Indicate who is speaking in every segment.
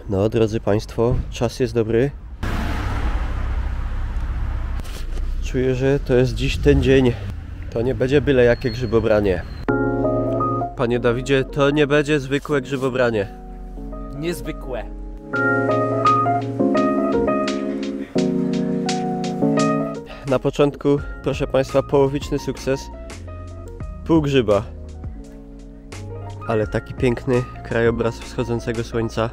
Speaker 1: No, drodzy Państwo, czas jest dobry. Czuję, że to jest dziś ten dzień. To nie będzie byle jakie grzybobranie. Panie Dawidzie, to nie będzie zwykłe grzybobranie.
Speaker 2: Niezwykłe.
Speaker 1: Na początku, proszę Państwa, połowiczny sukces. Pół grzyba. Ale taki piękny krajobraz wschodzącego słońca.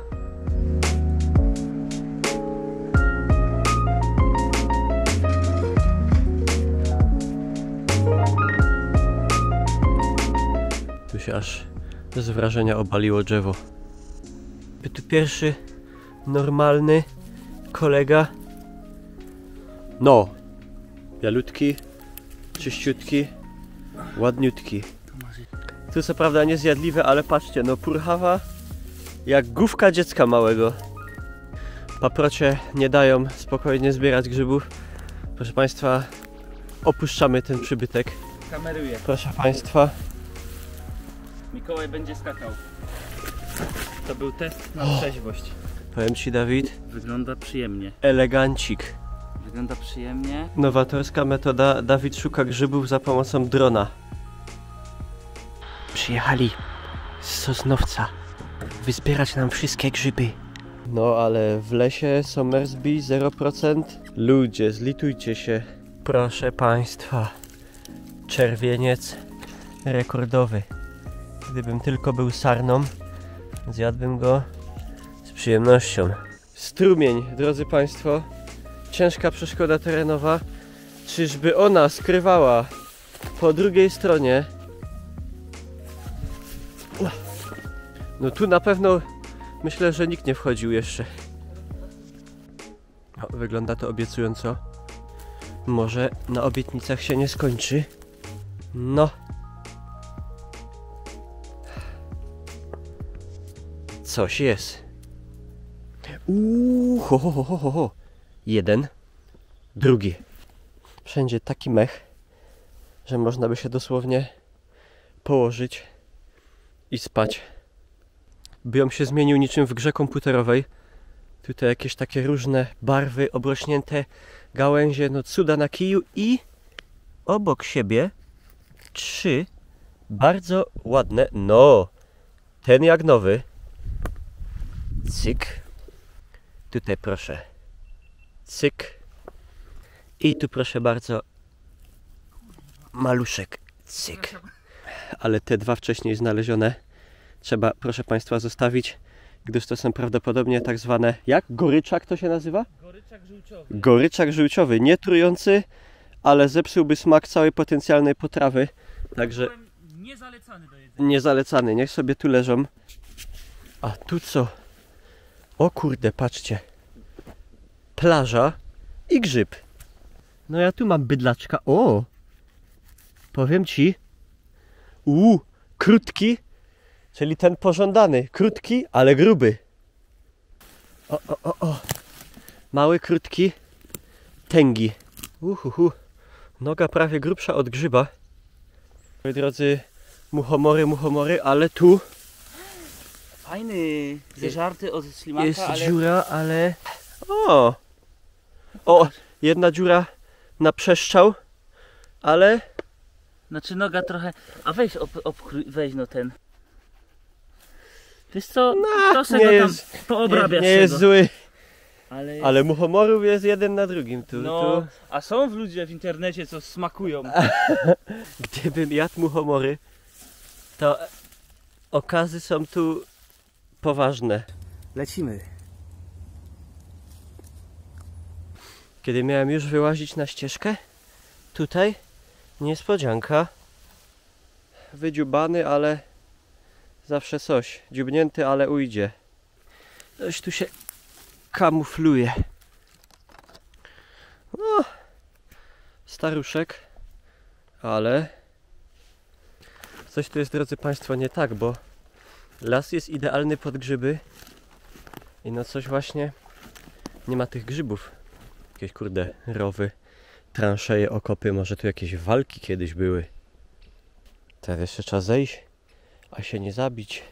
Speaker 1: Tu się aż z wrażenia obaliło drzewo. By tu pierwszy normalny kolega. No, bialutki, czyściutki, ładniutki. Tu co prawda niezjadliwe, ale patrzcie, no purchawa jak główka dziecka małego. Paprocie nie dają spokojnie zbierać grzybów. Proszę Państwa, opuszczamy ten przybytek.
Speaker 2: Kameruję.
Speaker 1: Proszę Państwa.
Speaker 2: Mikołaj będzie skakał. To był test na trzeźwość.
Speaker 1: Powiem Ci, Dawid,
Speaker 2: Wygląda przyjemnie.
Speaker 1: elegancik.
Speaker 2: Wygląda przyjemnie.
Speaker 1: Nowatorska metoda, Dawid szuka grzybów za pomocą drona. Przyjechali z Sosnowca wyzbierać nam wszystkie grzyby. No ale w lesie Somersby 0%. Ludzie, zlitujcie się. Proszę Państwa, czerwieniec rekordowy. Gdybym tylko był sarną, zjadłbym go z przyjemnością. Strumień, drodzy Państwo. Ciężka przeszkoda terenowa. Czyżby ona skrywała po drugiej stronie? No tu na pewno myślę, że nikt nie wchodził jeszcze. O, wygląda to obiecująco. Może na obietnicach się nie skończy. No. Coś jest. Ho, ho, ho, ho, ho. Jeden, drugi. Wszędzie taki mech, że można by się dosłownie położyć i spać. Biom się zmienił niczym w grze komputerowej. Tutaj jakieś takie różne barwy, obrośnięte gałęzie, no cuda na kiju i obok siebie 3 bardzo ładne, no ten jak nowy. Cyk. Tutaj proszę. Cyk. I tu proszę bardzo maluszek. Cyk. Ale te dwa wcześniej znalezione trzeba, proszę Państwa, zostawić, gdyż to są prawdopodobnie tak zwane, jak? Goryczak to się nazywa?
Speaker 2: Goryczak żółciowy.
Speaker 1: Goryczak żółciowy, nie trujący, ale zepsułby smak całej potencjalnej potrawy. Także
Speaker 2: Niezalecany do jedzenia.
Speaker 1: niezalecany, niech sobie tu leżą. A tu co? O kurde, patrzcie. Plaża i grzyb. No ja tu mam bydlaczka. O! Powiem Ci. Krótki. Czyli ten pożądany. Krótki, ale gruby. O. Mały, krótki. Tęgi. Noga prawie grubsza od grzyba. Moi drodzy, muchomory, ale tu
Speaker 2: Fajny. Zeżarty od ślimaka,
Speaker 1: jest
Speaker 2: ale...
Speaker 1: dziura, ale... O! Jedna dziura na przeszczał, ale...
Speaker 2: Znaczy noga trochę... A weź, weź no ten... Wiesz co, proszę
Speaker 1: nie
Speaker 2: go tam
Speaker 1: jest,
Speaker 2: poobrabiać.
Speaker 1: nie jest zły.
Speaker 2: Ale
Speaker 1: muchomorów jest jeden na drugim. Tu.
Speaker 2: A są ludzie w internecie, co smakują.
Speaker 1: Gdybym jadł muchomory, to okazy są tu poważne.
Speaker 2: Lecimy.
Speaker 1: Kiedy miałem już wyłazić na ścieżkę, tutaj niespodzianka. Wydziubany, ale zawsze coś. Dziubnięty, ale ujdzie. Coś tu się kamufluje. No, staruszek, ale coś tu jest, drodzy Państwo, nie tak, bo las jest idealny pod grzyby i no coś właśnie nie ma tych grzybów. Jakieś kurde rowy, transzeje, okopy, może tu jakieś walki kiedyś były. Teraz jeszcze trzeba zejść, a się nie zabić.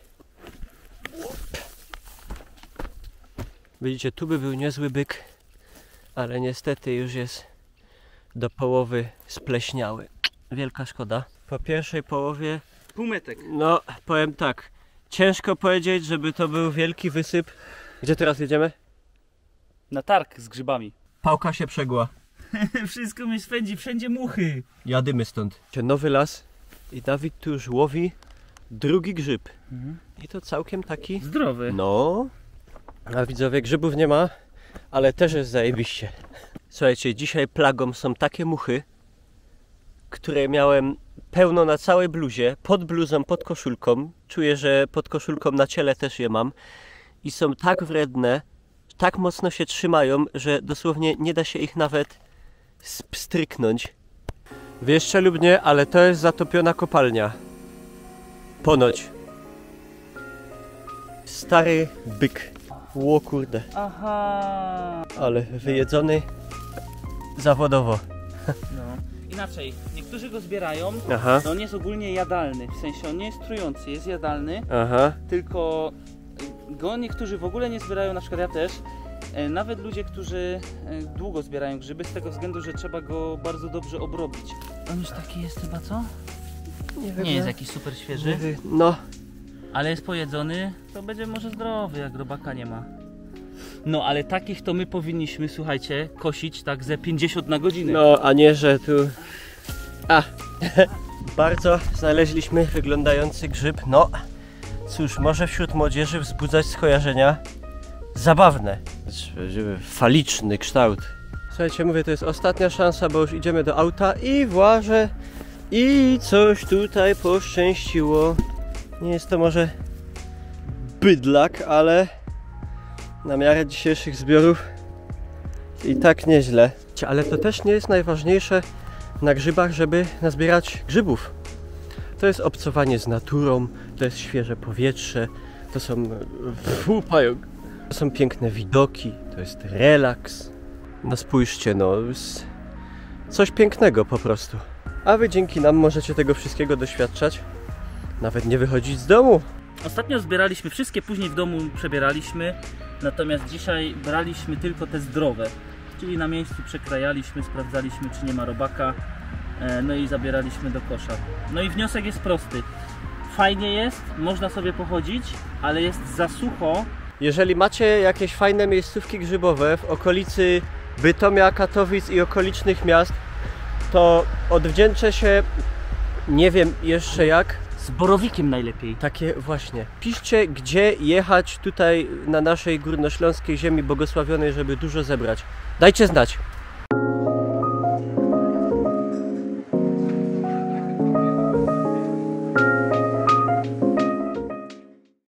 Speaker 1: Widzicie, tu by był niezły byk, ale niestety już jest do połowy spleśniały. Wielka szkoda. Po pierwszej połowie,
Speaker 2: Półmetek.
Speaker 1: no powiem tak, ciężko powiedzieć, żeby to był wielki wysyp. Gdzie teraz jedziemy?
Speaker 2: Na targ z grzybami.
Speaker 1: Pałka się przegła.
Speaker 2: Wszystko mnie swędzi, wszędzie muchy.
Speaker 1: Jadymy stąd. Nowy las i Dawid tu już łowi drugi grzyb. I to całkiem taki...
Speaker 2: Zdrowy.
Speaker 1: No, a widzowie, grzybów nie ma, ale też jest zajebiście. Słuchajcie, dzisiaj plagą są takie muchy, które miałem pełno na całej bluzie, pod bluzą, pod koszulką. Czuję, że pod koszulką na ciele też je mam. I są tak wredne, tak mocno się trzymają, że dosłownie nie da się ich nawet stryknąć. Wierzcie lub nie, ale to jest zatopiona kopalnia. Ponoć. Stary byk. Ło kurde.
Speaker 2: Aha.
Speaker 1: Ale wyjedzony zawodowo.
Speaker 2: No. Inaczej, niektórzy go zbierają,
Speaker 1: Aha,
Speaker 2: no on jest ogólnie jadalny, w sensie on nie jest trujący, jest jadalny,
Speaker 1: aha.
Speaker 2: tylko go niektórzy w ogóle nie zbierają, na przykład ja też. Nawet ludzie, którzy długo zbierają grzyby, z tego względu, że trzeba go bardzo dobrze obrobić. On już taki jest chyba, co? Nie jest jakiś super świeży,
Speaker 1: No,
Speaker 2: ale jest pojedzony, to będzie może zdrowy, jak robaka nie ma. No, ale takich to my powinniśmy, słuchajcie, kosić tak ze 50 na godzinę.
Speaker 1: no, a nie, że tu... A! Bardzo znaleźliśmy wyglądający grzyb. No, cóż, może wśród młodzieży wzbudzać skojarzenia zabawne. Faliczny kształt. Słuchajcie, mówię, to jest ostatnia szansa, bo już idziemy do auta i włażę. I coś tutaj poszczęściło. Nie jest to może bydlak, ale na miarę dzisiejszych zbiorów i tak nieźle. Ale to też nie jest najważniejsze na grzybach, żeby nazbierać grzybów. To jest obcowanie z naturą, to jest świeże powietrze, to są pająk. To są piękne widoki, to jest relaks. No spójrzcie, no coś pięknego po prostu. A wy dzięki nam możecie tego wszystkiego doświadczać, nawet nie wychodzić z domu.
Speaker 2: Ostatnio zbieraliśmy wszystkie, później w domu przebieraliśmy, natomiast dzisiaj braliśmy tylko te zdrowe, czyli na miejscu przekrajaliśmy, sprawdzaliśmy, czy nie ma robaka, no i zabieraliśmy do kosza. No i wniosek jest prosty. Fajnie jest, można sobie pochodzić, ale jest za sucho.
Speaker 1: Jeżeli macie jakieś fajne miejscówki grzybowe w okolicy Bytomia, Katowic i okolicznych miast, to odwdzięczę się, nie wiem jeszcze jak.
Speaker 2: Z borowikiem najlepiej.
Speaker 1: Takie właśnie. Piszcie, gdzie jechać tutaj na naszej górnośląskiej ziemi błogosławionej, żeby dużo zebrać. Dajcie znać.